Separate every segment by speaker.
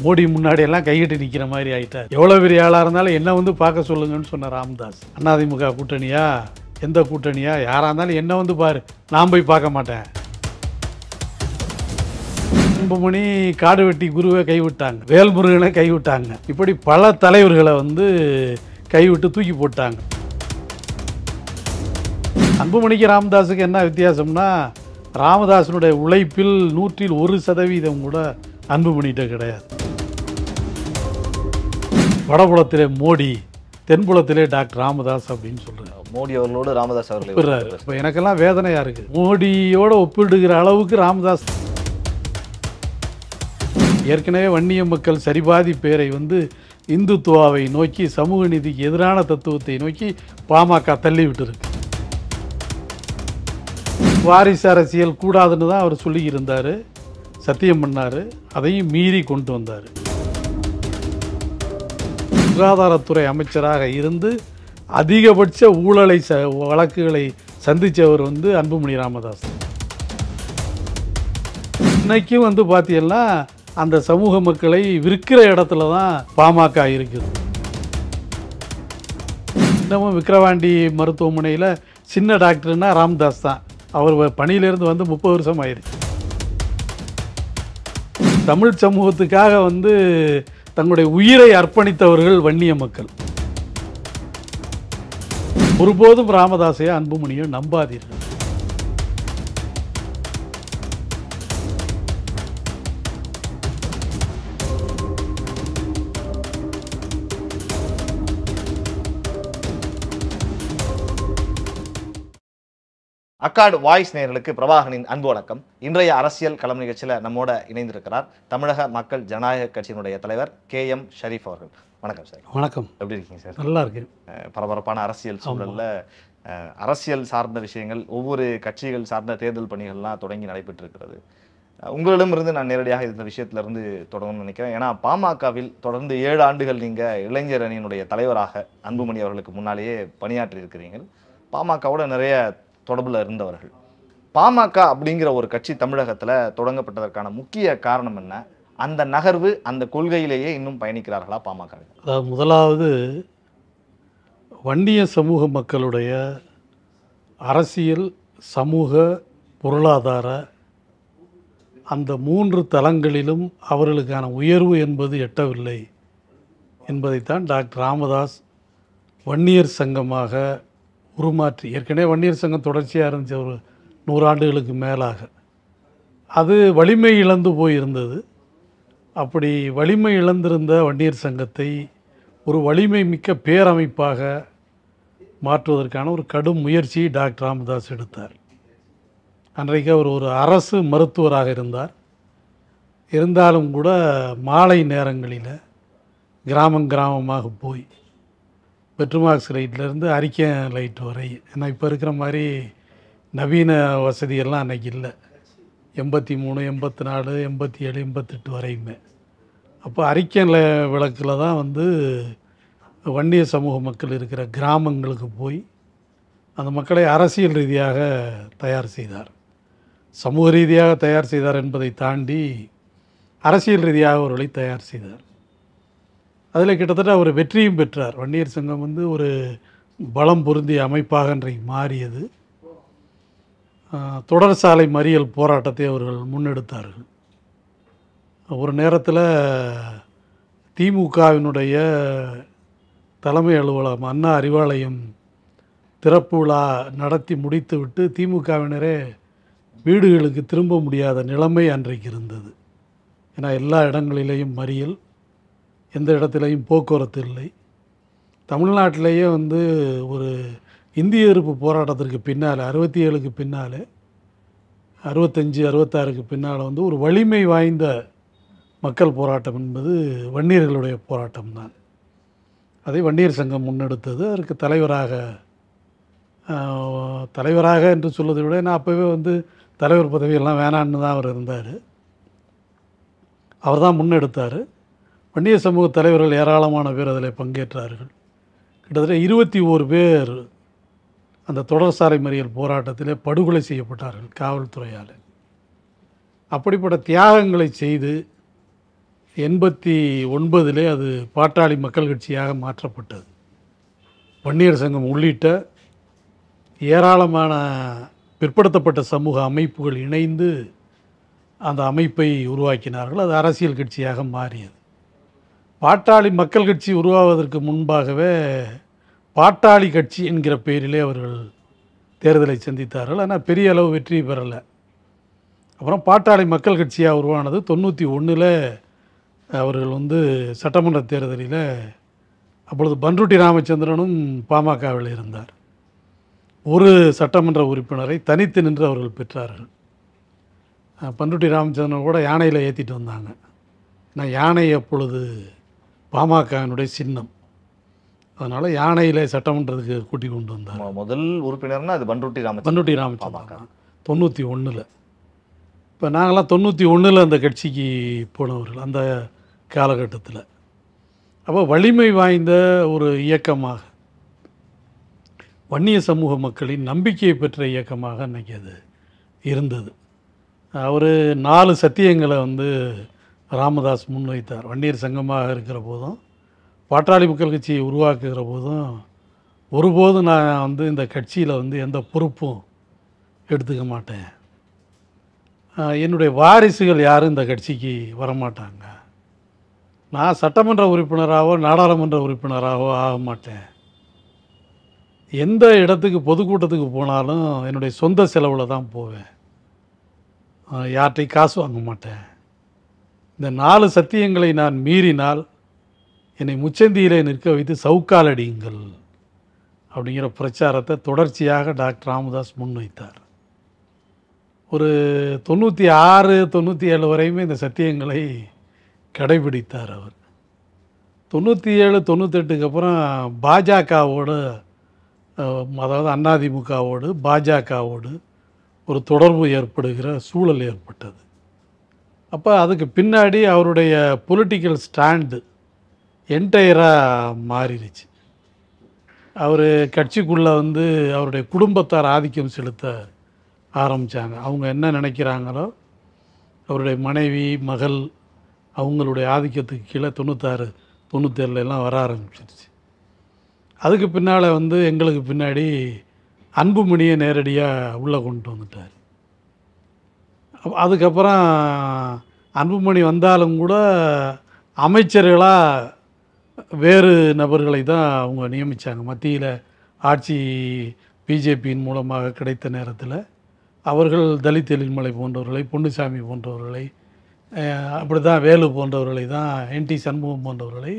Speaker 1: மோடி முன்னாடி எல்லாம் கையிட்டு நிற்கிற மாதிரி ஆயிட்டார். எவ்வளோ பெரிய ஆளாக இருந்தாலும் என்ன வந்து பார்க்க சொல்லுங்கன்னு சொன்ன ராமதாஸ். அதிமுக கூட்டணியா, எந்த கூட்டணியா, யாராக இருந்தாலும் என்ன வந்து பாரு, நான் போய் பார்க்க மாட்டேன். கும்பமணி காடு வெட்டி குருவை கைவிட்டாங்க, வேல்முருகனை கைவிட்டாங்க, இப்படி பல தலைவர்களை வந்து கைவிட்டு தூக்கி போட்டாங்க. அன்புமணிக்கு ராமதாஸுக்கு என்ன வித்தியாசம்னா, ராமதாசனுடைய உழைப்பில் 100% கூட அன்புமணிகிட்ட கிடையாது. வடபுலத்திலே மோடி, தென்புலத்திலே டாக்டர் ராமதாஸ் அப்படின்னு சொல்றாரு.
Speaker 2: மோடி அவர்களோடு ராமதாஸ் அவர்கள்
Speaker 1: ஒப்பிடுறாரு. இப்போ எனக்கெல்லாம் வேதனையா இருக்கு. மோடியோட ஒப்பிடுகிற அளவுக்கு ராமதாஸ். ஏற்கனவே வன்னிய மக்கள் சரிபாதி பேரை வந்து இந்துத்துவாவை நோக்கி, சமூக நீதிக்கு எதிரான தத்துவத்தை நோக்கி பாமக தள்ளி விட்டுருக்கு. வாரிசு அரசியல் கூடாதுன்னு தான் அவர் சொல்லி இருந்தார், சத்தியம் பண்ணார், அதையும் மீறி கொண்டு வந்தார். சுகாதாரத்துறை அமைச்சராக இருந்து அதிகபட்ச ஊழலை வழக்குகளை சந்தித்தவர் வந்து அன்புமணி ராமதாஸ். இன்னைக்கும் வந்து பார்த்தீங்கன்னா அந்த சமூக மக்களை விற்கிற இடத்துல தான் பாமக இருக்குது. இன்னமும் விக்கிரவாண்டி மருத்துவமனையில் சின்ன டாக்டர்னா ராமதாஸ் தான். அவர் பணியிலிருந்து வந்து 30 வருஷம் ஆயிடுச்சு. தமிழ் சமூகத்துக்காக வந்து தங்களுடைய உயிரை அர்ப்பணித்தவர்கள் வன்னிய மக்கள். ஒருபோதும் ராமதாஸையோ அன்புமணியோ நம்பாதீர்கள்.
Speaker 2: அக்காடு வாய்ஸ் நேயர்களுக்கு பிரபாகரனின் அன்பு வணக்கம். இன்றைய அரசியல் களம் நிகழ்ச்சியில் நம்மோட இணைந்திருக்கிறார் தமிழக மக்கள் ஜனநாயக கட்சியினுடைய தலைவர் KM ஷரீஃப் அவர்கள். வணக்கம் சார்.
Speaker 1: வணக்கம்.
Speaker 2: எப்படி இருக்கீங்க சார்?
Speaker 1: நல்லா இருக்கு.
Speaker 2: பரபரப்பான அரசியல் சூழலில் அரசியல் சார்ந்த விஷயங்கள், ஒவ்வொரு கட்சிகள் சார்ந்த தேர்தல் பணிகள்லாம் தொடங்கி நடைபெற்று இருக்கிறது. உங்களிடமிருந்து நான் நேரடியாக இந்த விஷயத்திலிருந்து தொடங்கணும்னு நினைக்கிறேன். ஏன்னா பாமகவில் தொடர்ந்து 7 ஆண்டுகள் நீங்கள் இளைஞர் அணியினுடைய தலைவராக அன்புமணி அவர்களுக்கு முன்னாலேயே பணியாற்றி இருக்கிறீர்கள். பாமகவோட நிறைய தொடர்பில் இருந்தவர்கள். பாமக அப்படிங்கிற ஒரு கட்சி தமிழகத்தில் தொடங்கப்பட்டதற்கான முக்கிய காரணம் என்ன? அந்த நகர்வு, அந்த கொள்கையிலேயே இன்னும் பயணிக்கிறார்களா பாமக?
Speaker 1: அதாவது முதலாவது, வன்னிய சமூக மக்களுடைய அரசியல், சமூக, பொருளாதார அந்த 3 தளங்களிலும் அவர்களுக்கான உயர்வு என்பது எட்டவில்லை என்பதைத்தான் டாக்டர் ராமதாஸ் வன்னியர் சங்கமாக உருமாற்றி, ஏற்கனவே வன்னியர் சங்கம் தொடர்ச்சியாக இருந்துச்சு ஒரு 100 ஆண்டுகளுக்கு மேலாக. அது வலிமை இழந்து போயிருந்தது. அப்படி வலிமை இழந்திருந்த வன்னியர் சங்கத்தை ஒரு வலிமை மிக்க பேரமைப்பாக மாற்றுவதற்கான ஒரு கடும் முயற்சியை டாக்டர் ராமதாஸ் எடுத்தார். அன்றைக்கு அவர் ஒரு அரசு மருத்துவராக இருந்தாலும் கூட மாலை நேரங்களில் கிராமமாக போய் பெட்ரோமாக்ஸ் லைட்லேருந்து அரிக்கன் லைட் வரை, ஏன்னா இப்போ இருக்கிற மாதிரி நவீன வசதியெல்லாம் அன்றைக்கி இல்லை. 83, 84, 87, 88 வரையுமே. அப்போ அரிக்கன் விளக்கில் தான் வந்து வன்னிய சமூக மக்கள் இருக்கிற கிராமங்களுக்கு போய் அந்த மக்களை அரசியல் ரீதியாக தயார் செய்தார். சமூக ரீதியாக தயார் செய்தார் என்பதை தாண்டி அரசியல் ரீதியாக அவர்களை தயார் செய்தார். அதில் கிட்டத்தட்ட அவர் வெற்றியும் பெற்றார். வன்னியர் சங்கம் வந்து ஒரு பலம் பொருந்திய அமைப்பாக இன்றைக்கு மாறியது. தொடர் சாலை மறியல் போராட்டத்தை அவர்கள் முன்னெடுத்தார்கள். ஒரு நேரத்தில் திமுகவினுடைய தலைமை அலுவலகம் அண்ணா அறிவாலயம் திறப்பு விழா நடத்தி முடித்துவிட்டு திமுகவினரே வீடுகளுக்கு திரும்ப முடியாத நிலைமை அன்றைக்கு இருந்தது. ஏன்னா எல்லா இடங்களிலேயும் மறியல், எந்த இடத்துலையும் போக்குவரத்து இல்லை. தமிழ்நாட்டிலேயே வந்து ஒரு இந்திய எதிர்ப்பு போராட்டத்திற்கு பின்னால் 67க்கு பின்னால் 65, 66க்கு பின்னால் வந்து ஒரு வலிமை வாய்ந்த மக்கள் போராட்டம் என்பது வன்னியர்களுடைய போராட்டம்தான். அதை வன்னியர் சங்கம் முன்னெடுத்தது. அதற்கு தலைவராக என்று சொல்வதை விட, நான் அப்போவே வந்து தலைவர் பதவியெல்லாம் வேணான்னு தான் அவர் இருந்தார். அவர் தான் முன்னெடுத்தார். வன்னிய சமூக தலைவர்கள் ஏராளமான பேர் அதில் பங்கேற்றார்கள். கிட்டத்தட்ட 21 பேர் அந்த தொடர் சாலை மறியல் போராட்டத்திலே படுகொலை செய்யப்பட்டார்கள் காவல்துறையால். அப்படிப்பட்ட தியாகங்களை செய்து 89 அது பாட்டாளி மக்கள் கட்சியாக மாற்றப்பட்டது. வன்னியர் சங்கம் உள்ளிட்ட ஏராளமான பிற்படுத்தப்பட்ட சமூக அமைப்புகள் இணைந்து அந்த அமைப்பை உருவாக்கினார்கள். அது அரசியல் கட்சியாக மாறியது. பாட்டாளி மக்கள் கட்சி உருவாவதற்கு முன்பாகவே பாட்டாளி கட்சி என்கிற பெயரிலே அவர்கள் தேர்தலை சந்தித்தார்கள். ஆனால் பெரிய அளவு வெற்றி பெறலை. அப்புறம் பாட்டாளி மக்கள் கட்சியாக உருவானது 91 அவர்கள் வந்து சட்டமன்ற தேர்தலில் அப்பொழுது பன்ருட்டி ராமச்சந்திரனும் பாமகவில் இருந்தார். ஒரு சட்டமன்ற உறுப்பினரை தனித்து நின்று அவர்கள் பெற்றார்கள். பன்ருட்டி ராமச்சந்திரன் கூட யானையில் ஏற்றிட்டு வந்தாங்க. ஏன்னா யானை அப்பொழுது பாமகவினுடைய சின்னம். அதனால் யானையில் சட்டமன்றத்துக்கு கூட்டி கொண்டு வந்தார்.
Speaker 2: முதல் உறுப்பினர்னா அது பன்ருட்டி
Speaker 1: ராமச்சந்திரன் 91. இப்போ நாங்களாம் 91 அந்த கட்சிக்கு போனவர்கள் அந்த காலகட்டத்தில். அப்போ வலிமை வாய்ந்த ஒரு இயக்கமாக, வன்னிய சமூக மக்களின் நம்பிக்கையை பெற்ற இயக்கமாக அன்றைக்கி அது இருந்தது. அவர் 4 சத்தியங்களை வந்து ராமதாஸ் முன்வைத்தார். வன்னியர் சங்கமாக இருக்கிற போதும், பாட்டாளி மக்கள் கட்சியை உருவாக்குகிற போதும், ஒருபோதும் நான் வந்து இந்த கட்சியில் வந்து எந்த பொறுப்பும் எடுத்துக்க மாட்டேன், என்னுடைய வாரிசுகள் யாரும் இந்த கட்சிக்கு வரமாட்டாங்க, நான் சட்டமன்ற உறுப்பினராகவோ நாடாளுமன்ற உறுப்பினராகவோ ஆக மாட்டேன், எந்த இடத்துக்கு பொதுக்கூட்டத்துக்கு போனாலும் என்னுடைய சொந்த செலவில் தான் போவேன், யார்கிட்டையும் காசு வாங்க மாட்டேன், இந்த 4 சத்தியங்களை நான் மீறினால் என்னை முச்சந்தியிலே நிற்க வைத்து சவுக்கால் அடியுங்கள் அப்படிங்கிற பிரச்சாரத்தை தொடர்ச்சியாக டாக்டர் ராமதாஸ் முன்வைத்தார். ஒரு 96, 97 வரையுமே இந்த சத்தியங்களை கடைபிடித்தார் அவர். 97, 98க்கு அப்புறம் பாஜகவோடு, அதாவது அதிமுகவோடு பாஜகவோடு ஒரு தொடர்பு ஏற்படுகிற சூழல் ஏற்பட்டது. அப்போ அதுக்கு பின்னாடி அவருடைய பொலிட்டிக்கல் ஸ்டாண்டு என்டையராக மாறிடுச்சு. அவர் கட்சிக்குள்ளே வந்து அவருடைய குடும்பத்தார் ஆதிக்கம் செலுத்த ஆரம்பித்தாங்க. அவங்க என்ன நினைக்கிறாங்களோ அவருடைய மனைவி மகள் அவங்களுடைய ஆதிக்கத்துக்கு கீழே 96, 97 வர ஆரம்பிச்சிருச்சு. அதுக்கு பின்னால் வந்து எங்களுக்கு பின்னாடி அன்புமணியை நேரடியாக உள்ளே கொண்டு வந்துட்டார். அதுக்கப்புறம் அன்புமணி வந்தாலும் கூட அமைச்சர்களாக வேறு நபர்களை தான் அவங்க நியமித்தாங்க. மத்தியில் ஆட்சி பிஜேபியின் மூலமாக கிடைத்த நேரத்தில் அவர்கள் தலித் எழில்மலை போன்றவர்களை, பொன்னுசாமி போன்றவர்களை, அப்படி தான் வேலு போன்றவர்களை தான், என்டி சண்முகம் போன்றவர்களை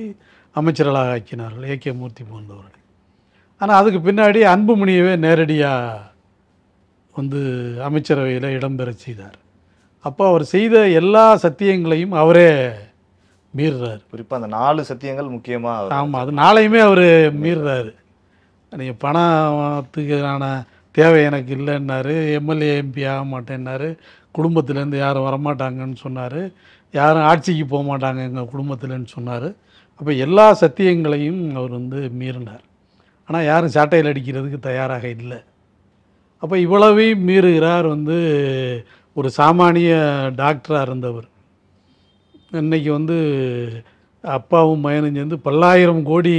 Speaker 1: அமைச்சர்களாக ஆக்கினார்கள், ஏகே மூர்த்தி போன்றவர்களை. ஆனால் அதுக்கு பின்னாடி அன்புமணியவே நேரடியாக வந்து அமைச்சரவையில் இடம்பெற செய்தார். அப்போ அவர் செய்த எல்லா சத்தியங்களையும் அவரே மீறுறாரு.
Speaker 2: குறிப்பாக அந்த 4 சத்தியங்கள் முக்கியமாக.
Speaker 1: ஆமாம், அது 4யுமே அவர் மீறுறாரு. நீங்கள் பணத்துக்கான தேவை எனக்கு இல்லைன்னாரு, எம்எல்ஏ எம்பி ஆக மாட்டேன்னாரு, குடும்பத்திலேருந்து யாரும் வரமாட்டாங்கன்னு சொன்னார், யாரும் ஆட்சிக்கு போக மாட்டாங்க எங்கள் குடும்பத்தில்னு சொன்னார். அப்போ எல்லா சத்தியங்களையும் அவர் வந்து மீறினார். ஆனால் யாரும் சாட்டையில் அடிக்கிறதுக்கு தயாராக இல்லை. அப்போ இவ்வளவையும் மீறுகிறார். வந்து ஒரு சாமானிய டாக்டராக இருந்தவர் இன்றைக்கி வந்து அப்பாவும் மகனும் சேர்ந்து பல்லாயிரம் கோடி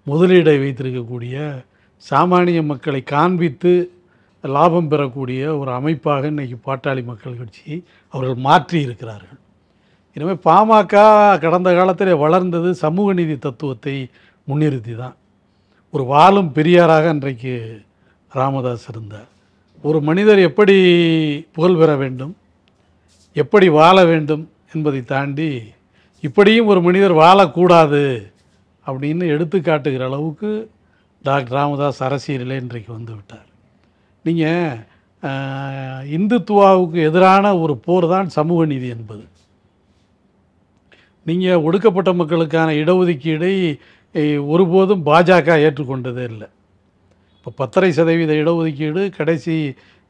Speaker 1: முதலீடை வைத்திருக்கக்கூடிய, சாமானிய மக்களை காண்பித்து லாபம் பெறக்கூடிய ஒரு அமைப்பாக இன்றைக்கி பாட்டாளி மக்கள் கட்சி அவர்கள் மாற்றி இருக்கிறார்கள். எனவே பாமக கடந்த காலத்தில் வளர்ந்தது சமூக நீதி தத்துவத்தை முன்னிறுத்தி தான். ஒரு வாழும் பெரியாராக அன்றைக்கு ராமதாஸ் இருந்தார். ஒரு மனிதர் எப்படி புகழ் பெற வேண்டும், எப்படி வாழ வேண்டும் என்பதை தாண்டி இப்படியும் ஒரு மனிதர் வாழக்கூடாது அப்படின்னு எடுத்து காட்டுகிற அளவுக்கு டாக்டர் ராமதாஸ் அரசியலில் இன்றைக்கு வந்து விட்டார். நீங்கள் இந்துத்துவாவுக்கு எதிரான ஒரு போர் தான் சமூக நீதி என்பது. நீங்கள் ஒடுக்கப்பட்ட மக்களுக்கான இடஒதுக்கீடை ஒருபோதும் பாஜக ஏற்றுக்கொண்டதே இல்லை. இப்போ 10% இடஒதுக்கீடு கடைசி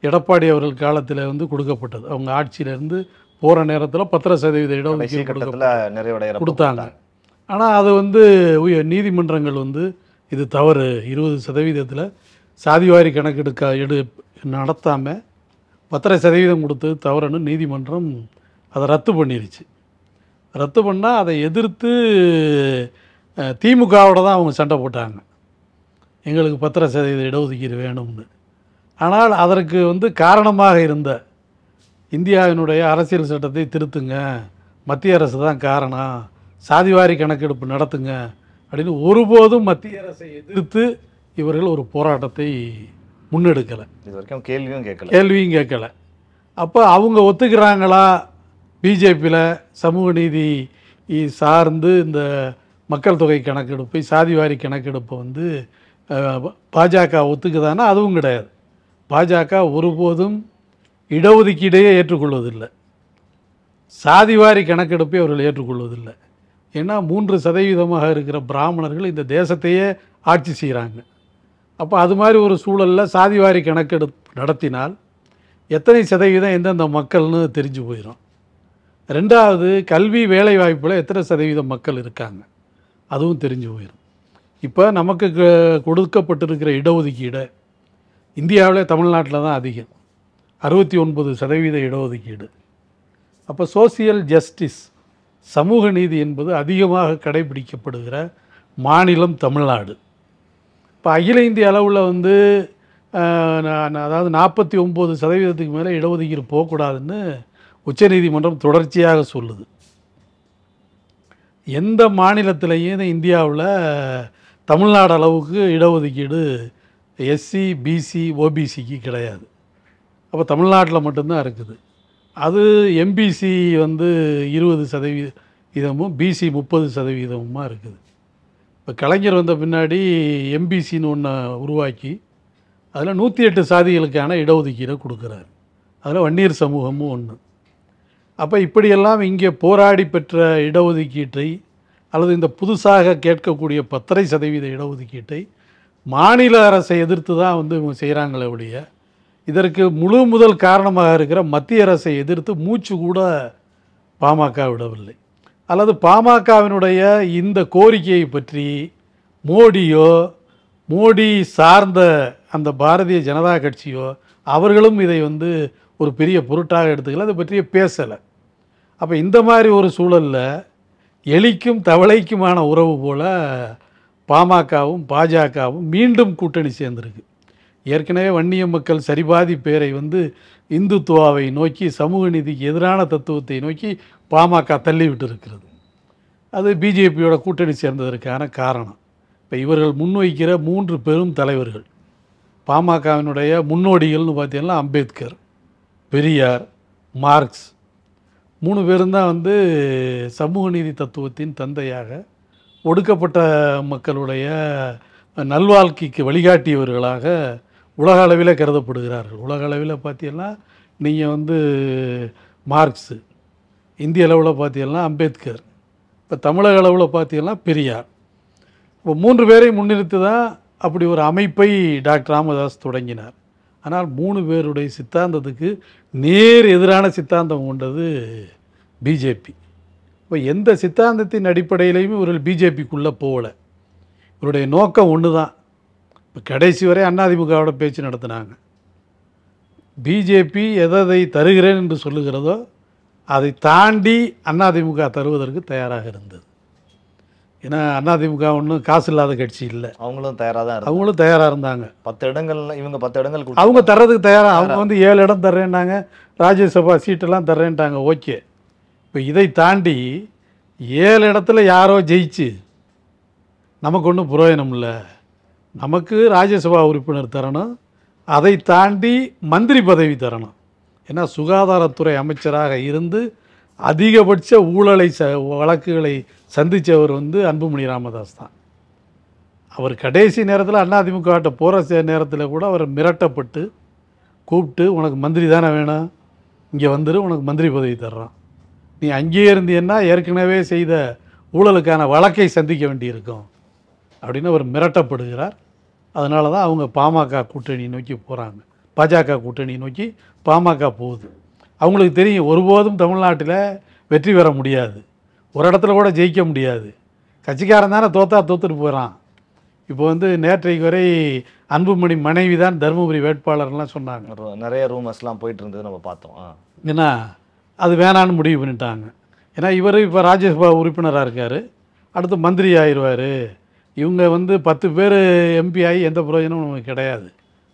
Speaker 1: எடப்பாடி அவர்கள் காலத்தில் வந்து கொடுக்கப்பட்டது. அவங்க ஆட்சியிலேருந்து போகிற நேரத்தில் 10% இடஒதுக்கீடு கொடுத்தாங்க. ஆனால் அது வந்து நீதிமன்றங்கள் வந்து இது தவறு, 20% சாதிவாரி கணக்கெடுக்க நடத்தாமல் 10% கொடுத்தது தவறுன்னு நீதிமன்றம் அதை ரத்து பண்ணிருச்சு. ரத்து பண்ணால் அதை எதிர்த்து திமுகவோட தான் அவங்க சண்டை போட்டாங்க, எங்களுக்கு 10% இடஒதுக்கீடு வேணும்னு. ஆனால் அதற்கு காரணமாக இருந்த இந்தியாவினுடைய அரசியல் சட்டத்தை திருத்துங்க, மத்திய அரசு தான் காரணம், சாதிவாரி கணக்கெடுப்பு நடத்துங்க அப்படின்னு ஒருபோதும் மத்திய அரசை எதிர்த்து இவர்கள் ஒரு போராட்டத்தை முன்னெடுக்கலை,
Speaker 2: இது வரைக்கும்
Speaker 1: கேள்வியும் கேட்கலை. அப்போ அவங்க ஒத்துக்கிறாங்களா பிஜேபியில் சமூக நீதி சார்ந்து இந்த மக்கள் தொகை கணக்கெடுப்பை, சாதிவாரி கணக்கெடுப்பை பாஜக ஒத்துக்குதானா? அதுவும் கிடையாது. பாஜக ஒருபோதும் இடஒதுக்கீடையே ஏற்றுக்கொள்வதில்லை, சாதிவாரி கணக்கெடுப்பை அவர்கள் ஏற்றுக்கொள்வதில்லை. ஏன்னா 3% இருக்கிற பிராமணர்கள் இந்த தேசத்தையே ஆட்சி செய்கிறாங்க. அப்போ அது மாதிரி ஒரு சூழலில் சாதிவாரி கணக்கெடுப்பு நடத்தினால் எத்தனை சதவீதம் எந்தெந்த மக்கள்னு தெரிஞ்சு போயிடும். ரெண்டாவது, கல்வி வேலைவாய்ப்பில் எத்தனை சதவீதம் மக்கள் இருக்காங்க அதுவும் தெரிஞ்சு போயிடும். இப்போ நமக்கு கொடுக்கப்பட்டிருக்கிற இடஒதுக்கீடு இந்தியாவில் தமிழ்நாட்டில் தான் அதிகம், 69% இடஒதுக்கீடு. அப்போ சோசியல் ஜஸ்டிஸ், சமூக நீதி என்பது அதிகமாக கடைபிடிக்கப்படுகிற மாநிலம் தமிழ்நாடு. இப்போ அகில இந்திய அளவில் அதாவது 49% மேலே இடஒதுக்கீடு போகக்கூடாதுன்னு உச்சநீதிமன்றம் தொடர்ச்சியாக சொல்லுது. எந்த மாநிலத்திலையும் இந்தியாவில் தமிழ்நாடு அளவுக்கு இடஒதுக்கீடு எஸ்சி, பிசி, ஓபிசிக்கு கிடையாது. அப்போ தமிழ்நாட்டில் மட்டும்தான் இருக்குது. அது எம்பிசி 20%, பிசி 30% இருக்குது. இப்போ கலைஞர் வந்த பின்னாடி எம்பிசின்னு ஒன்று உருவாக்கி அதில் 108 சாதிகளுக்கான இடஒதுக்கீடை கொடுக்குறாரு. அதில் வன்னியர் சமூகமும் ஒன்று. அப்போ இப்படியெல்லாம் இங்கே போராடி பெற்ற இடஒதுக்கீட்டை அல்லது இந்த புதுசாக கேட்கக்கூடிய 10% இடஒதுக்கீட்டை மாநில அரசை எதிர்த்து தான் இவங்க செய்கிறாங்களே ஒழிய, இதற்கு முதல் காரணமாக இருக்கிற மத்திய அரசை எதிர்த்து மூச்சு கூட பாமக விடவில்லை. அல்லது பாமகவினுடைய இந்த கோரிக்கையை பற்றி மோடி சார்ந்த அந்த பாரதிய ஜனதா கட்சியோ அவர்களும் இதை ஒரு பெரிய பொருட்டாக எடுத்துக்கல, அதை பற்றியே பேசலை. அப்போ இந்த மாதிரி ஒரு சூழலில் எலிக்கும் தவளைக்குமான உறவு போல் பாமகவும் பாஜகவும் மீண்டும் கூட்டணி சேர்ந்திருக்கு. ஏற்கனவே வன்னிய மக்கள் சரிபாதி பேரை இந்துத்துவாவை நோக்கி, சமூக நீதிக்கு எதிரான தத்துவத்தை நோக்கி பாமக தள்ளிவிட்டு இருக்கிறது. அது பிஜேபியோட கூட்டணி சேர்ந்ததற்கான காரணம். இப்போ இவர்கள் முன்வைக்கிற 3 பெரும் தலைவர்கள், பாமகவினுடைய முன்னோடிகள்னு பார்த்தீங்கன்னா அம்பேத்கர், பெரியார், மார்க்ஸ் 3 பேரும் தான் சமூக நீதி தத்துவத்தின் தந்தையாக ஒடுக்கப்பட்ட மக்களுடைய நல்வாழ்க்கைக்கு வழிகாட்டியவர்களாக உலக அளவில் கருதப்படுகிறார்கள். உலக அளவில் பார்த்தீங்கன்னா நீங்கள் மார்க்ஸு, இந்திய அளவில் பார்த்தீங்கன்னா அம்பேத்கர், இப்போ தமிழக அளவில் பார்த்தீங்கன்னா பெரியார். இப்போ 3 பேரை முன்னிறுத்தி தான் அப்படி ஒரு அமைப்பை டாக்டர் ராமதாஸ் தொடங்கினார். ஆனால் 3 பேருடைய சித்தாந்தத்துக்கு நேர் எதிரான சித்தாந்தம் கொண்டது பிஜேபி. இப்போ எந்த சித்தாந்தத்தின் அடிப்படையிலையும் இவர்கள் பிஜேபிக்குள்ளே போகலை. இவருடைய நோக்கம் ஒன்று தான். இப்போ கடைசி வரை அதிமுகவோட பேச்சு நடத்தினாங்க. பிஜேபி எதை தருகிறேன் என்று சொல்லுகிறதோ அதை தாண்டி அதிமுக தருவதற்கு தயாராக இருந்தது. ஏன்னா அதிமுக ஒன்றும் காசு இல்லாத கட்சி இல்லை,
Speaker 2: அவங்களும்
Speaker 1: தயாராக இருந்தாங்க.
Speaker 2: 10 இடங்கள் இவங்க 10 இடங்கள்
Speaker 1: அவங்க தர்றதுக்கு தயாராக, அவங்க 7 இடம் தர்றேன்னாங்க, ராஜ்யசபா சீட்டெல்லாம் தர்றேன்ட்டாங்க. ஓகே, இப்போ இதை தாண்டி 7 இடத்துல யாரோ ஜெயிச்சு நமக்கு ஒன்றும் பிரயோஜனம் இல்லை. நமக்கு ராஜ்யசபா உறுப்பினர் தரணும், அதை தாண்டி மந்திரி பதவி தரணும். ஏன்னா சுகாதாரத்துறை அமைச்சராக இருந்து அதிகபட்ச ஊழலை வழக்குகளை சந்தித்தவர் அன்புமணி ராமதாஸ் தான். அவர் கடைசி நேரத்தில் அதிமுக போகிற நேரத்தில் கூட அவர் மிரட்டப்பட்டு கூப்பிட்டு, உனக்கு மந்திரி தானே வேணும், இங்கே வந்துரு, உனக்கு மந்திரி பதவி தர்றான், நீ அங்கேயே இருந்தீன்னா ஏற்கனவே செய்த ஊழலுக்கான வழக்கை சந்திக்க வேண்டியிருக்கும் அப்படின்னு அவர் மிரட்டப்படுகிறார். அதனால தான் அவங்க பாமக கூட்டணி நோக்கி போகிறாங்க. பாஜக கூட்டணி நோக்கி பாமக போகுது. அவங்களுக்கு தெரியும் ஒருபோதும் தமிழ்நாட்டில் வெற்றி பெற முடியாது, ஒரு இடத்துல கூட ஜெயிக்க முடியாது. கட்சிக்காரன் தானே தோத்துட்டு போகிறான். இப்போ நேற்றைக்கு வரை அன்புமணி மனைவி தான் தருமபுரி வேட்பாளர்லாம் சொன்னாங்க.
Speaker 2: நிறைய ரூமர்ஸ்லாம் போயிட்டு இருந்தது நம்ம பார்த்தோம்.
Speaker 1: ஏன்னா அது வேணான்னு முடிவு பண்ணிட்டாங்க. ஏன்னா இவர் இப்போ ராஜ்யசபா உறுப்பினராக இருக்கார், அடுத்து மந்திரி ஆயிடுவார். இவங்க வந்து 10 பேர் எம்பி ஆகி எந்த பிரயோஜனமும் நமக்கு கிடையாது,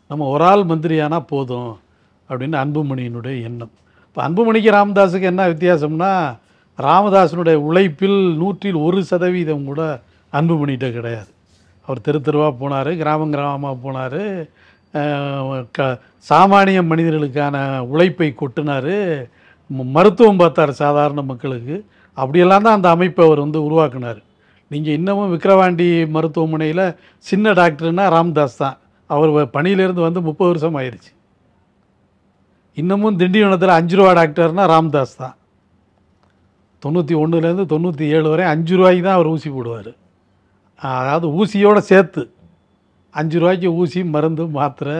Speaker 1: நம்ம ஒரு ஆள் மந்திரி ஆனால் போதும் அப்படின்னு அன்புமணியினுடைய எண்ணம். இப்போ அன்புமணிக்கு ராமதாஸுக்கு என்ன வித்தியாசம்னா, ராமதாஸினுடைய உழைப்பில் 101% கூட அன்புமணிகிட்ட கிடையாது. அவர் தெரு தெருவாக போனார், கிராமமாக போனார், சாமானிய மனிதர்களுக்கான உழைப்பை கொட்டினார், மருத்துவம் பார்த்தார் சாதாரண மக்களுக்கு. அப்படியெல்லாம் தான் அந்த அமைப்பை அவர் வந்து உருவாக்குனார். நீங்கள் இன்னமும் விக்கிரவாண்டி மருத்துவமனையில் சின்ன டாக்டர்னா ராமதாஸ் தான். அவர் பணியிலேருந்து வந்து 30 வருஷம் ஆயிடுச்சு. இன்னமும் திண்டிவனத்தில் 5 ரூபா டாக்டர்னா ராமதாஸ் தான். 91லேருந்து 97 வரை 5 ரூபாய்க்கு தான் அவர் ஊசி போடுவார். அதாவது ஊசியோடு சேர்த்து 5 ரூபாய்க்கு ஊசி, மருந்து, மாத்திரை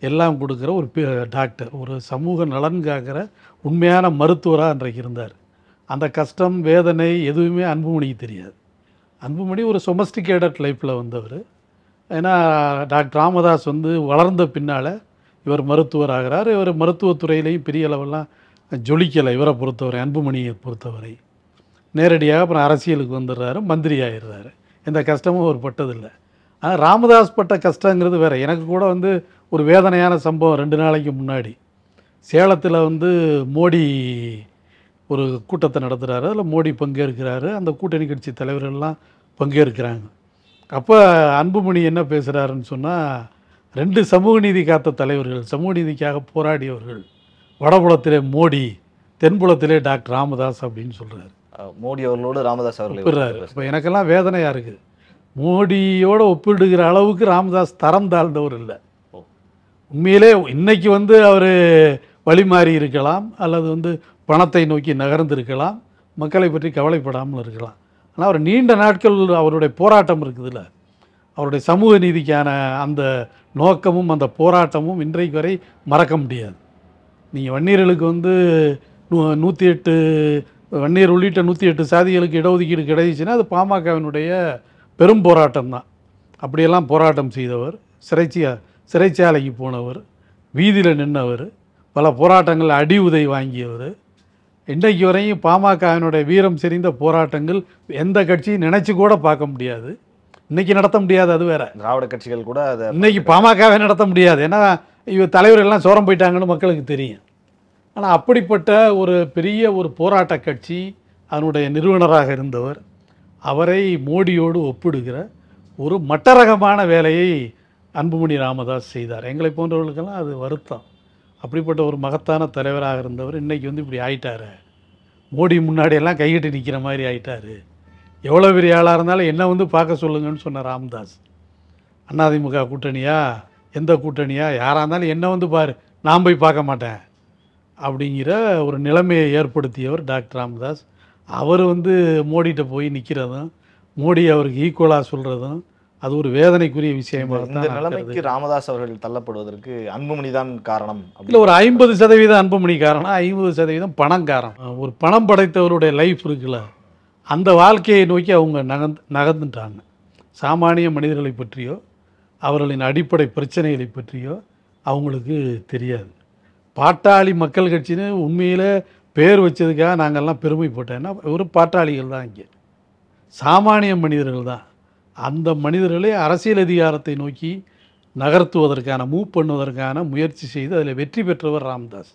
Speaker 1: எல்லாம் கொடுக்குற ஒரு டாக்டர், ஒரு சமூக நலன் காக்கிற உண்மையான மருத்துவராக அன்றைக்கு இருந்தார். அந்த கஷ்டம் வேதனை எதுவுமே அன்புமணிக்கு தெரியாது. அன்புமணி ஒரு சொமஸ்டிகேட்டட் லைஃப்பில் வந்தவர். ஏன்னா டாக்டர் ராமதாஸ் வந்து வளர்ந்த பின்னால் இவர் மருத்துவர் ஆகிறார். இவர் மருத்துவத்துறையிலையும் பெரிய அளவெல்லாம் ஜொலிக்கலை இவரை பொறுத்தவரை, அன்புமணியை பொறுத்தவரை. நேரடியாக அப்புறம் அரசியலுக்கு வந்துடுறாரு, மந்திரி ஆகிடுறாரு. எந்த கஷ்டமும் அவர் பட்டதில்லை. ஆனால் ராமதாஸ் பட்ட கஷ்டங்கிறது வேறு. எனக்கு கூட வந்து ஒரு வேதனையான சம்பவம் 2 நாளைக்கு முன்னாடி சேலத்தில் வந்து மோடி ஒரு கூட்டத்தை நடத்துகிறாரு, அதில் மோடி பங்கேற்கிறாரு, அந்த கூட்டணி கட்சி தலைவர்கள்லாம் பங்கேற்கிறாங்க. அப்போ அன்புமணி என்ன பேசுகிறாருன்னு சொன்னால், 2 சமூக நீதி காத்த தலைவர்கள், சமூக நீதிக்காக போராடியவர்கள், வடபுலத்திலே மோடி, தென்புலத்திலே டாக்டர் ராமதாஸ் அப்படின்னு சொல்கிறாரு.
Speaker 2: மோடி அவர்களோடு ராமதாஸ் அவர்கள்
Speaker 1: ஒப்பிடுறாரு. இப்போ எனக்கெல்லாம் வேதனையாக இருக்குது. மோடியோடு ஒப்பிடுகிற அளவுக்கு ராமதாஸ் தரம் தாழ்ந்தவர் இல்லை. உண்மையிலே இன்னைக்கு வந்து அவர் வழிமாறி இருக்கலாம், அல்லது வந்து பணத்தை நோக்கி நகர்ந்திருக்கலாம், மக்களை பற்றி கவலைப்படாமல் இருக்கலாம். ஆனால் அவர் நீண்ட நாட்கள் அவருடைய போராட்டம் இருக்குதுல்ல, அவருடைய சமூக நீதிக்கான அந்த நோக்கமும் அந்த போராட்டமும் இன்றைக்கு வரை மறக்க முடியாது. நீங்கள் வன்னியர்களுக்கு வந்து 108 வன்னியர் உள்ளிட்ட 108 சாதிகளுக்கு இடஒதுக்கீடு கிடைச்சுன்னா அது பாமகவினுடைய பெரும் போராட்டம் தான். அப்படியெல்லாம் போராட்டம் செய்தவர், சிறைச்சாலைக்கு போனவர், வீதியில் நின்றவர், பல போராட்டங்கள் அடி உதை வாங்கியவர். இன்றைக்கு வரையும் பாமகவினுடைய வீரம் செறிந்த போராட்டங்கள் எந்த கட்சியும் நினச்சி கூட பார்க்க முடியாது. இன்றைக்கி நடத்த முடியாது, அது வேறு.
Speaker 2: திராவிட கட்சிகள் கூட அதை
Speaker 1: இன்றைக்கி பாமகவே நடத்த முடியாது. ஏன்னா தலைவர்கள்லாம் சோரம் போயிட்டாங்கன்னு மக்களுக்கு தெரியும். ஆனால் அப்படிப்பட்ட ஒரு பெரிய ஒரு போராட்ட கட்சி அதனுடைய நிறுவனராக இருந்தவர், அவரை மோடியோடு ஒப்பிடுகிற ஒரு மட்டரகமான வேலையை அன்புமணி ராமதாஸ் செய்தார். எங்களை போன்றவர்களுக்கெல்லாம் அது வருத்தம். அப்படிப்பட்ட ஒரு மகத்தான தலைவராக இருந்தவர் இன்றைக்கி வந்து இப்படி ஆயிட்டார். மோடி முன்னாடியெல்லாம் கையிட்டு நிற்கிற மாதிரி ஆயிட்டார். எவ்வளோ பெரிய ஆளாக இருந்தாலும் என்ன வந்து பார்க்க சொல்லுங்கன்னு சொன்ன ராமதாஸ். அதிமுக கூட்டணியா, எந்த கூட்டணியா, யாராக இருந்தாலும் என்ன வந்து பாரு, நான் போய் பார்க்க மாட்டேன் அப்படிங்கிற ஒரு நிலைமையை ஏற்படுத்தியவர் டாக்டர் ராமதாஸ். அவர் வந்து மோடிகிட்ட போய் நிற்கிறதும், மோடி அவருக்கு ஈக்குவலாக சொல்கிறதும் அது ஒரு வேதனைக்குரிய விஷயமாக
Speaker 2: இந்த நிலைமைக்கு ராமதாஸ் அவர்கள் தள்ளப்படுவதற்கு அன்புமணி தான் காரணம்.
Speaker 1: இல்லை, ஒரு 50% அன்புமணி காரணம், 50% பணம் காரணம். ஒரு பணம் படைத்தவருடைய லைஃப் இருக்குல்ல, அந்த வாழ்க்கையை நோக்கி அவங்க நகர்ந்துட்டாங்க. சாமானிய மனிதர்களை பற்றியோ அவர்களின் அடிப்படை பிரச்சனைகளை பற்றியோ அவங்களுக்கு தெரியாது. பாட்டாளி மக்கள் கட்சின்னு உண்மையில் பேர் வச்சதுக்காக நாங்கள்லாம் பெருமைப்பட்டோன்னா ஒரு பாட்டாளிகள் தான், இங்கே சாமானிய மனிதர்கள் தான். அந்த மனிதர்களே அரசியல் அதிகாரத்தை நோக்கி நகர்த்துவதற்கான, மூவ் பண்ணுவதற்கான முயற்சி செய்து அதில் வெற்றி பெற்றவர் ராமதாஸ்.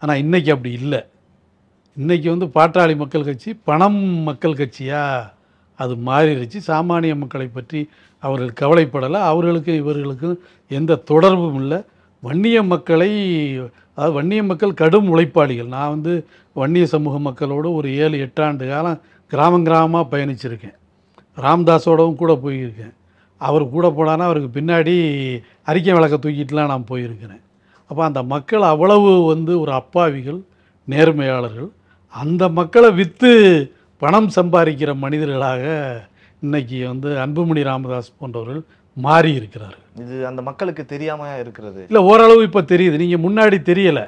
Speaker 1: ஆனால் இன்றைக்கி அப்படி இல்லை. இன்றைக்கி வந்து பாட்டாளி மக்கள் கட்சி பணம் மக்கள் கட்சியாக அது மாறிடுச்சு. சாமானிய மக்களை பற்றி அவர்கள் கவலைப்படலை. அவர்களுக்கு இவர்களுக்கும் எந்த தொடர்பும் இல்லை. வன்னிய மக்களை, அதாவது வன்னிய மக்கள் கடும் உழைப்பாளிகள். நான் வந்து வன்னிய சமூக மக்களோடு ஒரு 7-8 ஆண்டு காலம் கிராமமாக பயணிச்சிருக்கேன். ராமதாஸோடவும் கூட போயிருக்கேன். அவர் கூட போனான்னா அவருக்கு பின்னாடி அறிக்கை விளக்க தூக்கிட்டுலாம் நான் போயிருக்கிறேன். அப்போ அந்த மக்கள் அவ்வளவு வந்து ஒரு அப்பாவிகள், நேர்மையாளர்கள். அந்த மக்களை விற்று பணம் சம்பாதிக்கிற மனிதர்களாக இன்றைக்கி வந்து அன்புமணி ராமதாஸ் போன்றவர்கள் மாறி இருக்கிறார்கள்.
Speaker 2: இது அந்த மக்களுக்கு தெரியாமல் இருக்கிறது
Speaker 1: இல்லை, ஓரளவு இப்போ தெரியுது. நீங்கள் முன்னாடி தெரியலை.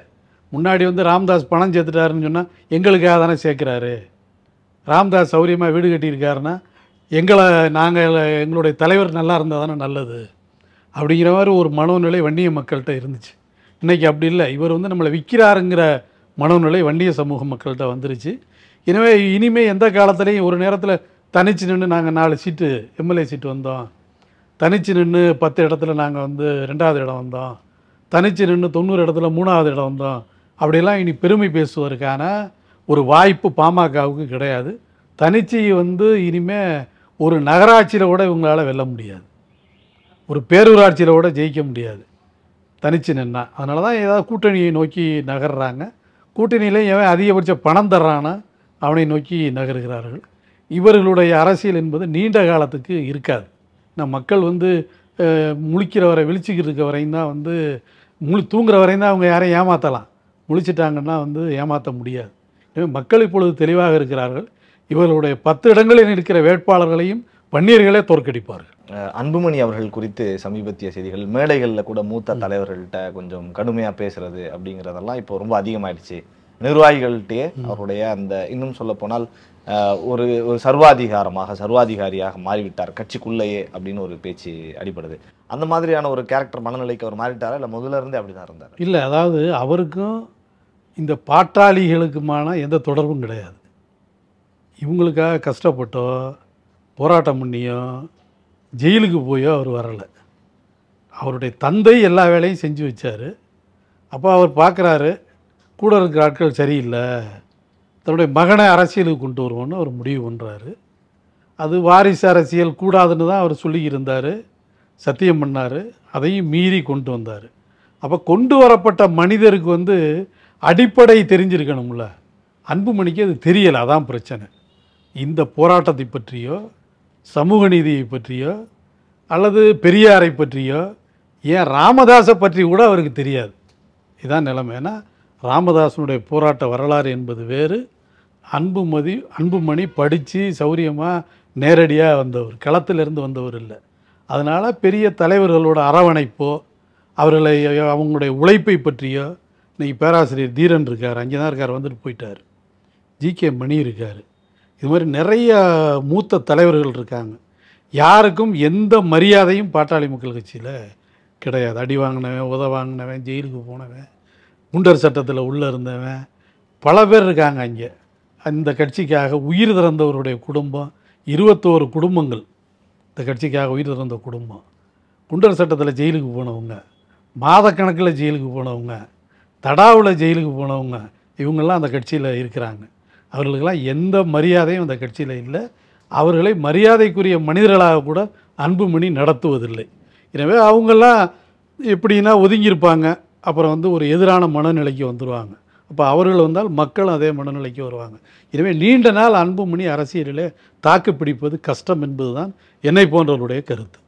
Speaker 1: முன்னாடி வந்து ராமதாஸ் பணம் சேர்த்துட்டாருன்னு சொன்னால் எங்களுக்காக தானே சேர்க்குறாரு. ராமதாஸ் சௌரியமாக வீடு கட்டியிருக்காருன்னா எங்களுடைய தலைவர் நல்லா இருந்தால் தானே நல்லது அப்படிங்கிற மாதிரி ஒரு மனோநிலை வன்னிய மக்கள்கிட்ட இருந்துச்சு. இன்றைக்கி அப்படி இல்லை. இவர் வந்து நம்மளை விற்கிறாருங்கிற மனோநிலை வன்னிய சமூக மக்கள்கிட்ட வந்துருச்சு. எனவே இனிமேல் எந்த காலத்துலேயும் ஒரு நேரத்தில் தனிச்சு நின்று நாங்கள் 4 சீட்டு எம்எல்ஏ சீட்டு வந்தோம், தனிச்சு நின்று 10 இடத்துல நாங்கள் வந்து 2வது இடம் வந்தோம், தனிச்சு நின்று 90 இடத்துல 3வது இடம் வந்தோம், அப்படியெல்லாம் இனி பெருமை பேசுவதற்கான ஒரு வாய்ப்பு பாமகவுக்கு கிடையாது. தனிச்சு வந்து இனிமேல் ஒரு நகராட்சியில் கூட இவங்களால் வெல்ல முடியாது, ஒரு பேரூராட்சியில் கூட ஜெயிக்க முடியாது தனிச்சு நின்னா. அதனால தான் ஏதாவது கூட்டணியை நோக்கி நகர்றாங்க. கூட்டணியில் எவன் அதிகபட்ச பணம் தர்றானா அவனை நோக்கி நகர்கிறார்கள். இவர்களுடைய அரசியல் என்பது நீண்ட காலத்துக்கு இருக்காது. மக்கள் வந்து முழிக்கிற வரை விழிச்சிக்கிட்டு இருக்க வரையும் தான் வந்து தூங்குற வரையும் தான் அவங்க யாரையும் ஏமாற்றலாம், முழிச்சிட்டாங்கன்னா வந்து ஏமாற்ற முடியாது. எனவே மக்கள் இப்பொழுது தெளிவாக இருக்கிறார்கள். இவர்களுடைய 10 இடங்களில் இருக்கிற வேட்பாளர்களையும் வன்னியர்களே தோற்கடிப்பார்கள்.
Speaker 2: அன்புமணி அவர்கள் குறித்து சமீபத்திய செய்திகள், மேடைகளில் கூட மூத்த தலைவர்கள்ட்ட கொஞ்சம் கடுமையாக பேசுறது அப்படிங்கிறதெல்லாம் இப்போ ரொம்ப அதிகமாயிடுச்சு. நிர்வாகிகள்கிட்டயே அவருடைய அந்த இன்னும் சொல்ல போனால் ஒரு சர்வாதிகாரியாக மாறிவிட்டார் கட்சிக்குள்ளேயே அப்படின்னு ஒரு பேச்சு அடிபடுது. அந்த மாதிரியான ஒரு கேரக்டர் மனநிலைக்கு அவர் மாறிட்டாரா, இல்லை முதல்ல இருந்தே அப்படிதான் இருந்தார்?
Speaker 1: இல்லை, அதாவது அவருக்கும் இந்த பாட்டாளிகளுக்குமான எந்த தொடர்பும் கிடையாது. இவங்களுக்காக கஷ்டப்பட்டோ போராட்டம் பண்ணியோ ஜெயிலுக்கு போயோ அவர் வரலை. அவருடைய தந்தை எல்லா வேலையும் செஞ்சு வச்சார். அப்போ அவர் பார்க்குறாரு கூட இருக்கிற ஆட்கள் சரியில்லை, தன்னுடைய மகனை அரசியலுக்கு கொண்டு வருவோன்னு அவர் முடிவு பண்ணுறாரு. அது வாரிசு அரசியல் கூடாதுன்னு தான் அவர் சொல்லியிருந்தார், சத்தியம் பண்ணார், அதையும் மீறி கொண்டு வந்தார். அப்போ கொண்டு வரப்பட்ட மனிதருக்கு வந்து அடிப்படை தெரிஞ்சிருக்கணும்ல. அன்புமணிக்கு அது தெரியலை, அதான் பிரச்சனை. இந்த போராட்டத்தை பற்றியோ சமூக நீதியை பற்றியோ அல்லது பெரியாரை பற்றியோ ஏன் ராமதாஸை பற்றி கூட அவருக்கு தெரியாது. இதுதான் நிலைமை. ஏன்னா ராமதாஸனுடைய போராட்ட வரலாறு என்பது வேறு, அன்புமணி படித்து சௌரியமாக நேரடியாக வந்தவர், களத்திலிருந்து வந்தவர் இல்லை. அதனால் பெரிய தலைவர்களோட அரவணைப்போ அவர்களை அவங்களுடைய உழைப்பை பற்றியோ, இன்றைக்கி பேராசிரியர் தீரன் இருக்கார், அங்கே தான் இருக்கார், வந்துட்டு போயிட்டார். ஜி.கே. மணி இருக்கார், இது மாதிரி நிறைய மூத்த தலைவர்கள் இருக்காங்க. யாருக்கும் எந்த மரியாதையும் பாட்டாளி மக்கள் கட்சியில் கிடையாது. அடி வாங்கினவன், உத வாங்கினவன், ஜெயிலுக்கு போனவன், குண்டர் சட்டத்தில் உள்ளே இருந்தவன் பல பேர் இருக்காங்க அங்கே. அந்த கட்சிக்காக உயிர் திறந்தவருடைய குடும்பம் 21 குடும்பங்கள், இந்த கட்சிக்காக உயிர் திறந்த குடும்பம். குண்டர் சட்டத்தில் ஜெயிலுக்கு போனவங்க, மாதக்கணக்கில் ஜெயிலுக்கு போனவங்க, தடாவில் ஜெயிலுக்கு போனவங்க, இவங்கெல்லாம் அந்த கட்சியில் இருக்கிறாங்க. அவர்களுக்கெல்லாம் எந்த மரியாதையும் அந்த கட்சியில் இல்லை. அவர்களை மரியாதைக்குரிய மனிதர்களாக கூட அன்புமணி நடத்துவதில்லை. எனவே அவங்கெல்லாம் எப்படின்னா ஒதுங்கியிருப்பாங்க, அப்புறம் வந்து ஒரு எதிரான மனநிலைக்கு வந்துடுவாங்க. அப்போ அவர்கள் வந்தால் மக்களும் அதே மனநிலைக்கு வருவாங்க. எனவே நீண்ட நாள் அன்புமணி அரசியலிலே தாக்கு பிடிப்பது கஷ்டம் என்பது தான் என்னை போன்றவருடைய கருத்து.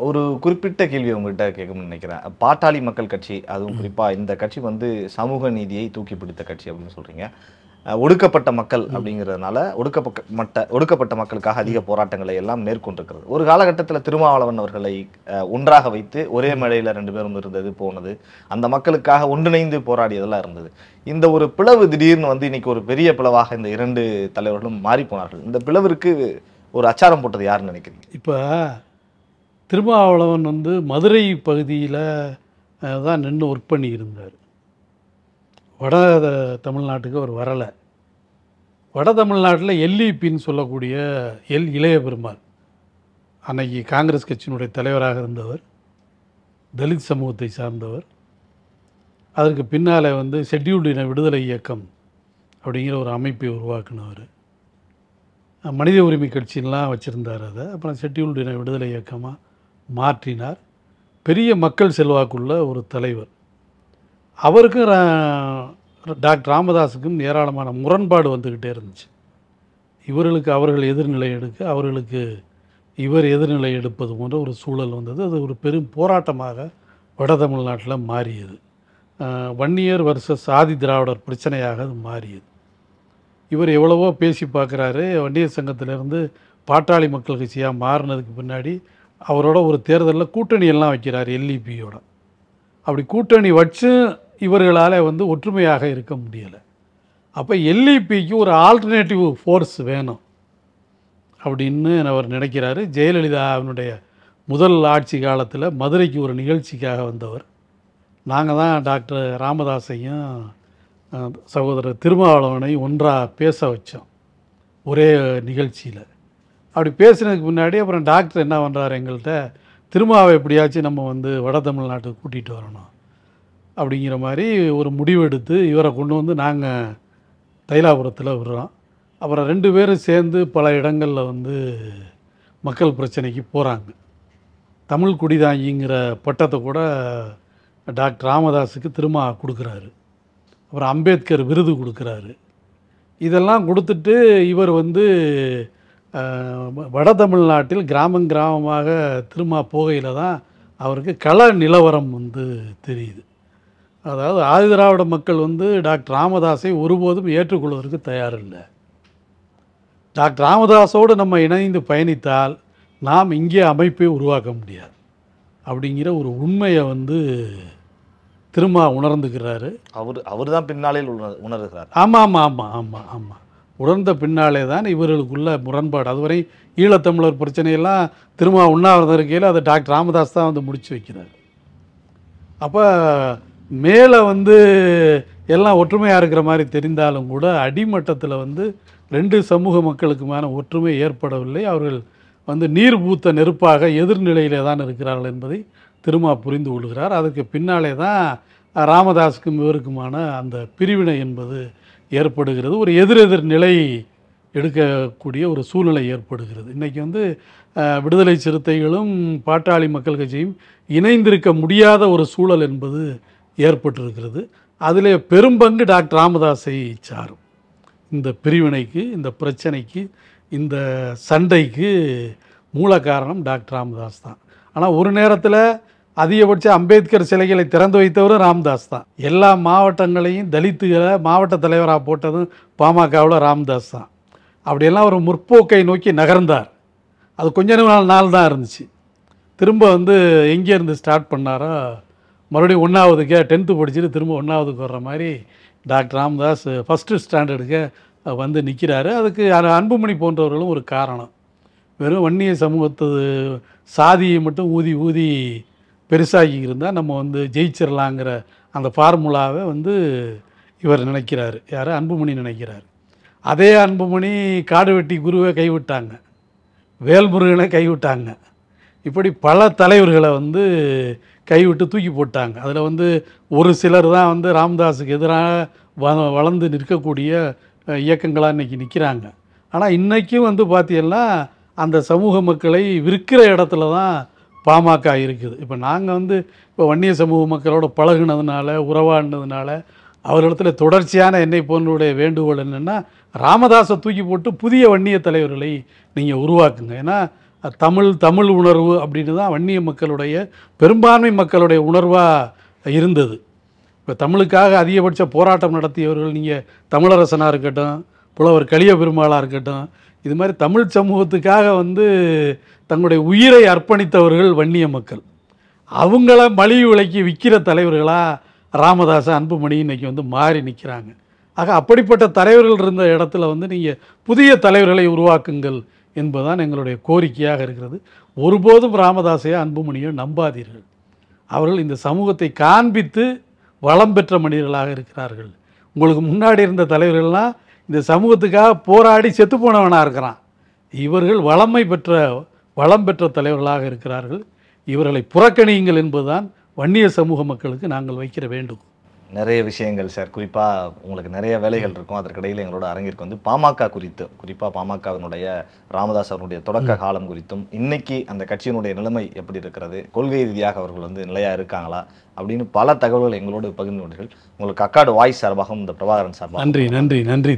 Speaker 2: ஒரு குறிப்பிட்ட கேள்வி உங்கள்கிட்ட கேட்கணும்னு நினைக்கிறேன். பாட்டாளி மக்கள் கட்சி, அதுவும் குறிப்பாக இந்த கட்சி வந்து சமூக நீதியை தூக்கி பிடித்த கட்சி அப்படின்னு சொல்கிறீங்க. ஒடுக்கப்பட்ட மக்கள் அப்படிங்கிறதுனால ஒடுக்கப்பட்ட மக்களுக்காக அதிக போராட்டங்களை எல்லாம் மேற்கொண்டிருக்கிறது. ஒரு காலகட்டத்தில் திருமாவளவன் அவர்களை ஒன்றாக வைத்து ஒரே மேடையில் 2 பேரும் இருந்தது போனது, அந்த மக்களுக்காக ஒன்றிணைந்து போராடியதெல்லாம் இருந்தது. இந்த ஒரு பிளவு திடீர்னு வந்து இன்னைக்கு ஒரு பெரிய பிளவாக இந்த 2 தலைவர்களும் மாறி போனார்கள். இந்த பிளவிற்கு ஒரு அச்சாரம் போட்டது யாருன்னு நினைக்கிறீங்க?
Speaker 1: இப்போ திருமாவளவன் வந்து மதுரை பகுதியில் தான் நின்று ஒர்க் பண்ணி இருந்தார். வட தமிழ்நாட்டுக்கு அவர் வரலை. வட தமிழ்நாட்டில் எல்இபின்னு சொல்லக்கூடிய இளைய பெருமாள், அன்னைக்கு காங்கிரஸ் கட்சியினுடைய தலைவராக இருந்தவர், தலித் சமூகத்தை சார்ந்தவர். அதற்கு பின்னால் வந்து ஷெட்யூல்டு இன விடுதலை இயக்கம் அப்படிங்கிற ஒரு அமைப்பை உருவாக்குனவர். மனித உரிமை கட்சின்லாம் வச்சுருந்தார். அதை அப்புறம் ஷெட்யூல்டு இன விடுதலை இயக்கமாக மாற்றினார். பெரிய மக்கள் செல்வாக்குள்ள ஒரு தலைவர். அவருக்கும் டாக்டர் ராமதாஸுக்கும் ஏராளமான முரண்பாடு வந்துக்கிட்டே இருந்துச்சு. இவர்களுக்கு அவர்கள் எதிர்நிலை எடுக்க, அவர்களுக்கு இவர் எதிர்நிலை எடுப்பது போன்ற ஒரு சூழல் வந்தது. அது ஒரு பெரும் போராட்டமாக வட தமிழ்நாட்டில் மாறியது. வன்னியர் வர்சஸ் ஆதி திராவிடர் பிரச்சனையாக அது மாறியது. இவர் எவ்வளவோ பேசி பார்க்குறாரு. வன்னியர் சங்கத்திலேருந்து பாட்டாளி மக்கள் கட்சியாக மாறினதுக்கு பின்னாடி அவரோட ஒரு தேர்தலில் கூட்டணி எல்லாம் வைக்கிறார் எல்இபியோட. அப்படி கூட்டணி வச்சு இவர்களால் வந்து ஒற்றுமையாக இருக்க முடியலை. அப்போ எல்இபிக்கு ஒரு ஆல்டர்னேட்டிவ் ஃபோர்ஸ் வேணும் அப்படின்னு அவர் நினைக்கிறாரு. ஜெயலலிதாவினுடைய முதல் ஆட்சி காலத்தில் மதுரைக்கு ஒரு நிகழ்ச்சிக்காக வந்தவர். நாங்கள் தான் டாக்டர் ராமதாஸையும் சகோதரர் திருமாவளவனையும் ஒன்றாக பேச வச்சோம். ஒரே நிகழ்ச்சியில். அப்படி பேசுனதுக்கு முன்னாடி அப்புறம் டாக்டர் என்ன பண்ணுறாரு, எங்கள்கிட்ட திருமாவை எப்படியாச்சும் நம்ம வந்து வட தமிழ்நாட்டுக்கு கூட்டிகிட்டு வரணும் அப்படிங்கிற மாதிரி ஒரு முடிவெடுத்து இவரை கொண்டு வந்து நாங்கள் தைலாபுரத்தில் விடுறோம். அப்புறம் 2 பேரும் சேர்ந்து பல இடங்களில் வந்து மக்கள் பிரச்சனைக்கு போகிறாங்க. தமிழ் குடிதாங்கிங்கிற பட்டத்தை கூட டாக்டர் ராமதாஸுக்கு திரும்ப கொடுக்குறாரு. அப்புறம் அம்பேத்கர் விருது கொடுக்குறாரு. இதெல்லாம் கொடுத்துட்டு இவர் வந்து வட தமிழ்நாட்டில் கிராமமாக திரும்ப போகையில் தான் அவருக்கு கள நிலவரம் வந்து தெரியுது. அதாவது ஆதிதிராவிட மக்கள் வந்து டாக்டர் ராமதாஸை ஒருபோதும் ஏற்றுக்கொள்வதற்கு தயாரில்லை. டாக்டர் ராமதாஸோடு நம்ம இணைந்து பயணித்தால் நாம் இங்கே அமைப்பை உருவாக்க முடியாது அப்படிங்கிற ஒரு உண்மையை வந்து திரும்ப உணர்ந்துக்கிறாரு.
Speaker 2: அவர் தான் பின்னாளில் உணர்கிறார்.
Speaker 1: ஆமாம் ஆமாம் ஆமாம் ஆமாம் உணர்ந்த பின்னாலே தான் இவர்களுக்குள்ள முரண்பாடு. அதுவரை ஈழத்தமிழர் பிரச்சனையெல்லாம் திரும்ப உண்ணாவிரதம் இருக்கையில் அதை டாக்டர் ராமதாஸ் தான் வந்து முடிச்சு வைக்கிறார். அப்போ மேலே வந்து எல்லாம் ஒற்றுமையாக இருக்கிற மாதிரி தெரிந்தாலும் கூட அடிமட்டத்தில் வந்து 2 சமூக மக்களுக்குமான ஒற்றுமை ஏற்படவில்லை. அவர்கள் வந்து நீர் பூத்த நெருப்பாக எதிர்நிலையிலே தான் இருக்கிறார்கள் என்பதை திரும்ப புரிந்து கொள்கிறார். அதுக்கு பின்னாலே தான் ராமதாஸுக்கும் இவருக்குமான அந்த பிரிவினை என்பது ஏற்படுகிறது. ஒரு எதிரெதிர் நிலை எடுக்கக்கூடிய ஒரு சூழ்நிலை ஏற்படுகிறது. இன்றைக்கி வந்து விடுதலை சிறுத்தைகளும் பாட்டாளி மக்கள் கட்சியும் இணைந்திருக்க முடியாத ஒரு சூழல் என்பது ஏற்பட்டிருக்கிறது. அதில் பெரும்பங்கு டாக்டர் ராமதாஸை சாரும். இந்த பிரிவினைக்கு, இந்த பிரச்சனைக்கு, இந்த சண்டைக்கு மூல காரணம் டாக்டர் ராமதாஸ் தான். ஆனால் ஒரு நேரத்தில் அதிகபட்ச அம்பேத்கர் சிலைகளை திறந்து வைத்தவரும் ராமதாஸ் தான். எல்லா மாவட்டங்களையும் தலித்துகளை மாவட்ட தலைவராக போட்டதும் பாமகவில் ராமதாஸ் தான். அப்படியெல்லாம் ஒரு முற்போக்கை நோக்கி நகர்ந்தார். அது கொஞ்ச நாள் தான் இருந்துச்சு. திரும்ப வந்து எங்கேருந்து ஸ்டார்ட் பண்ணாரோ மறுபடியும் 1ஆவதுக்கு 10th படிச்சுட்டு திரும்ப 1ஆவதுக்கு வர்ற மாதிரி டாக்டர் ராமதாஸ் ஃபஸ்ட்டு ஸ்டாண்டர்டுக்கு வந்து நிற்கிறாரு. அதுக்கு அன்புமணி போன்றவர்களும் ஒரு காரணம். வெறும் வன்னிய சமூகத்து சாதியை மட்டும் ஊதி ஊதி பெருசாகி இருந்தால் நம்ம வந்து ஜெயிச்சிடலாங்கிற அந்த ஃபார்முலாவை வந்து இவர் நினைக்கிறாரு. யார்? அன்புமணி நினைக்கிறார். அதே அன்புமணி காடு வெட்டி குருவை கைவிட்டாங்க, வேல்முருகனை கைவிட்டாங்க. இப்படி பல தலைவர்களை வந்து கைவிட்டு தூக்கி போட்டாங்க. அதில் வந்து ஒரு சிலர் தான் வந்து ராமதாஸுக்கு எதிராக வளர்ந்து நிற்கக்கூடிய இயக்கங்களாக இன்றைக்கி நிற்கிறாங்க. ஆனால் இன்றைக்கும் வந்து பார்த்தீங்கன்னா அந்த சமூக மக்களை விற்கிற இடத்துல தான் பாமக இருக்குது. இப்போ நாங்கள் வந்து இப்போ வன்னிய சமூக மக்களோட பழகுனதுனால, உறவாடினதுனால அவர்களிடத்துல தொடர்ச்சியான என்னை போன்றவுடைய வேண்டுகோள் என்னென்னா, ராமதாஸை தூக்கி போட்டு புதிய வன்னிய தலைவர்களை நீங்கள் உருவாக்குங்க. ஏன்னா தமிழ் உணர்வு அப்படின்னு தான் வன்னிய மக்களுடைய பெரும்பான்மை மக்களுடைய உணர்வாக இருந்தது. இப்போ தமிழுக்காக அதிகபட்ச போராட்டம் நடத்தியவர்கள் நீங்கள் தமிழரசனாக இருக்கட்டும், புலவர் கலிய பெருமாளாக இருக்கட்டும், இது மாதிரி தமிழ் சமூகத்துக்காக வந்து தங்களுடைய உயிரை அர்ப்பணித்தவர்கள் வன்னிய மக்கள். அவங்கள மலிவு விலைக்கு விற்கிற தலைவர்களாக ராமதாஸ், அன்புமணி இன்றைக்கி வந்து மாறி நிற்கிறாங்க. ஆக அப்படிப்பட்ட தலைவர்கள் இருந்த இடத்துல வந்து நீங்கள் புதிய தலைவர்களை உருவாக்குங்கள் என்பதுதான் எங்களுடைய கோரிக்கையாக இருக்கிறது. ஒருபோதும் ராமதாஸையோ அன்புமணியோ நம்பாதீர்கள். அவர்கள் இந்த சமூகத்தை காண்பித்து வளம் பெற்ற மனிதர்களாக இருக்கிறார்கள். உங்களுக்கு முன்னாடி இருந்த தலைவர்கள்லாம் இந்த சமூகத்துக்காக போராடி செத்து போனவனாக இருக்கிறான். இவர்கள் வளம் பெற்ற தலைவர்களாக இருக்கிறார்கள். இவர்களை புறக்கணியுங்கள் என்பதுதான் வன்னிய சமூக மக்களுக்கு நாங்கள் வைக்கிற வேண்டுகோள்.
Speaker 2: நிறைய விஷயங்கள் சார், குறிப்பாக உங்களுக்கு நிறைய வேலைகள் இருக்கும். அதற்கிடையில் எங்களோட அரங்கிற்கு வந்து பாமக குறித்து, குறிப்பாக பாமகவினுடைய ராமதாஸ் அவருடைய தொடக்க காலம் குறித்தும், இன்னைக்கு அந்த கட்சியினுடைய நிலைமை எப்படி இருக்கிறது, கொள்கை ரீதியாக அவர்கள் வந்து நிலையாக இருக்காங்களா அப்படின்னு பல தகவல்கள் எங்களோடு பகிர்ந்து கொண்டீர்கள். உங்களுக்கு அக்காடு வாய்ஸ் சார்பாகவும் இந்த பிரபாகரன் சார்பாக
Speaker 1: நன்றி.